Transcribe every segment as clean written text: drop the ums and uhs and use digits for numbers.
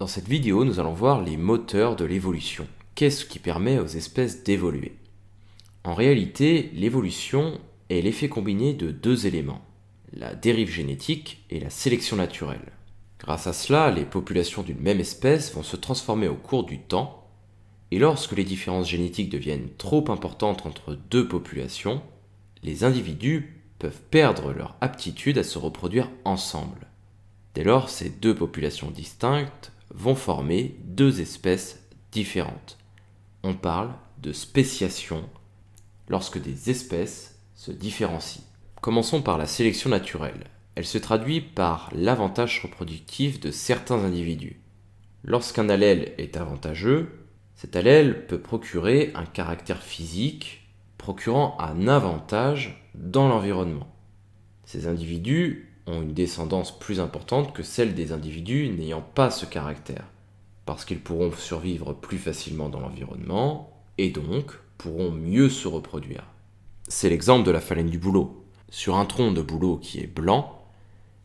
Dans cette vidéo, nous allons voir les moteurs de l'évolution. Qu'est-ce qui permet aux espèces d'évoluer? En réalité, l'évolution est l'effet combiné de deux éléments, la dérive génétique et la sélection naturelle. Grâce à cela, les populations d'une même espèce vont se transformer au cours du temps, et lorsque les différences génétiques deviennent trop importantes entre deux populations, les individus peuvent perdre leur aptitude à se reproduire ensemble. Dès lors, ces deux populations distinctes vont former deux espèces différentes. On parle de spéciation lorsque des espèces se différencient. Commençons par la sélection naturelle. Elle se traduit par l'avantage reproductif de certains individus. Lorsqu'un allèle est avantageux, cet allèle peut procurer un caractère physique procurant un avantage dans l'environnement. Ces individus ont une descendance plus importante que celle des individus n'ayant pas ce caractère, parce qu'ils pourront survivre plus facilement dans l'environnement et donc pourront mieux se reproduire. C'est l'exemple de la phalène du bouleau. Sur un tronc de bouleau qui est blanc,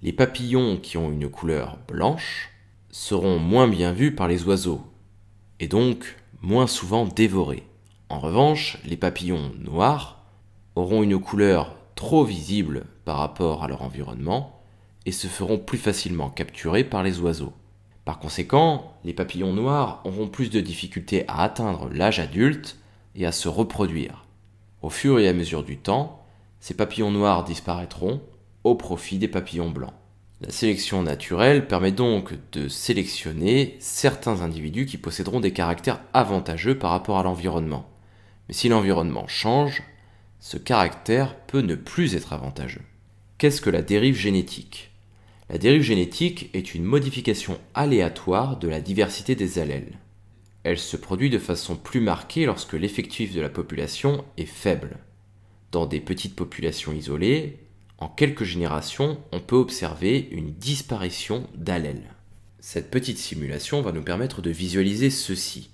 les papillons qui ont une couleur blanche seront moins bien vus par les oiseaux et donc moins souvent dévorés. En revanche, les papillons noirs auront une couleur trop visible par rapport à leur environnement et se feront plus facilement capturer par les oiseaux. Par conséquent, les papillons noirs auront plus de difficultés à atteindre l'âge adulte et à se reproduire. Au fur et à mesure du temps, ces papillons noirs disparaîtront au profit des papillons blancs. La sélection naturelle permet donc de sélectionner certains individus qui posséderont des caractères avantageux par rapport à l'environnement. Mais si l'environnement change, ce caractère peut ne plus être avantageux. Qu'est-ce que la dérive génétique? La dérive génétique est une modification aléatoire de la diversité des allèles. Elle se produit de façon plus marquée lorsque l'effectif de la population est faible. Dans des petites populations isolées, en quelques générations, on peut observer une disparition d'allèles. Cette petite simulation va nous permettre de visualiser ceci.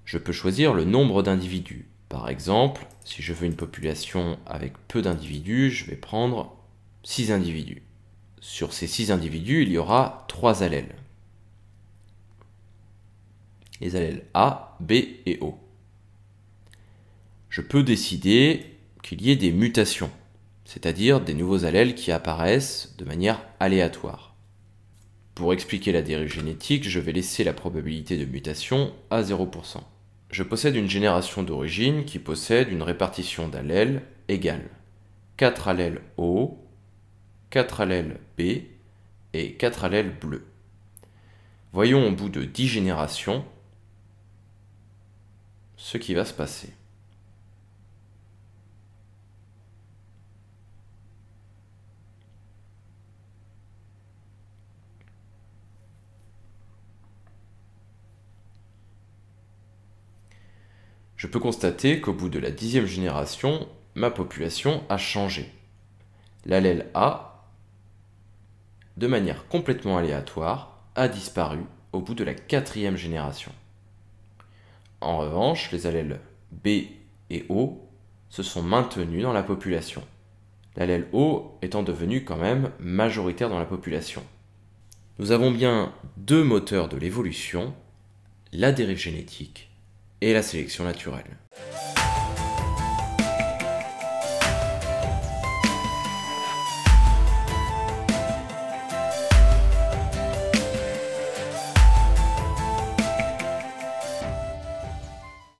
Je peux choisir le nombre d'individus. Par exemple, si je veux une population avec peu d'individus, je vais prendre 6 individus. Sur ces 6 individus, il y aura 3 allèles. Les allèles A, B et O. Je peux décider qu'il y ait des mutations, c'est-à-dire des nouveaux allèles qui apparaissent de manière aléatoire. Pour expliquer la dérive génétique, je vais laisser la probabilité de mutation à 0%. Je possède une génération d'origine qui possède une répartition d'allèles égale 4 allèles O, 4 allèles B et 4 allèles bleus. Voyons au bout de 10 générations ce qui va se passer. Je peux constater qu'au bout de la 10e génération, ma population a changé. L'allèle A, de manière complètement aléatoire, a disparu au bout de la 4e génération. En revanche, les allèles B et O se sont maintenus dans la population, l'allèle O étant devenu quand même majoritaire dans la population. Nous avons bien deux moteurs de l'évolution, la dérive génétique et la sélection naturelle.